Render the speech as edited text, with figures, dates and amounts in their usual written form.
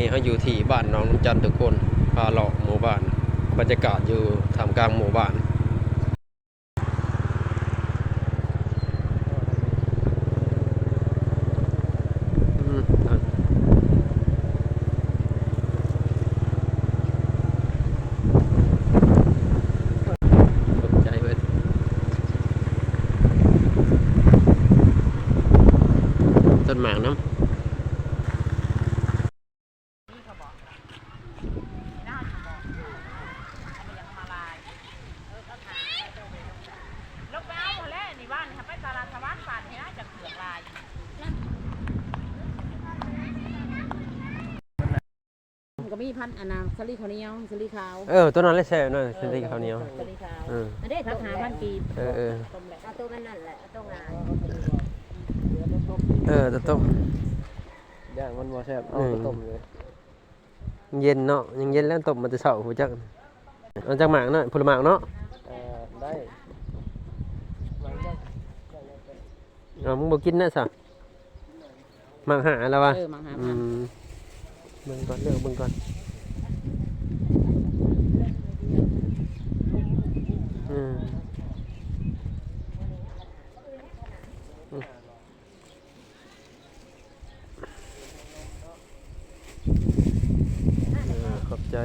เขาอยู่ที่บ้านน้องน้ำจันทร์ทุกคนพาเลาะหมู่บ้านบรรยากาศอยู่ท่ามกลางหมู่บ้านตกใจเว้ยต้นหมากน้ำก็มีพันอันนะสลีข้าวเหนียวสลีขาวตัวนั้นเลยแซ่บหน่อยเส้นที่ข้าวเหนียวสลีขาวอันนี้ทักหาพันกีบเอาตัวมันนั่นแหละเอาตัวงานตัวต้มย่างมันบ่แซ่บเอาต้มเลยเย็นเนาะยังเย็นแล้วต้มมันจะเฉาหัวจักเอาจากหมากเนาะผลหมากเนาะได้มึงบอกกินนะสะหมากหาแล้ววะมังหามึงก่อนเลือกมึงก่อนขอบใจ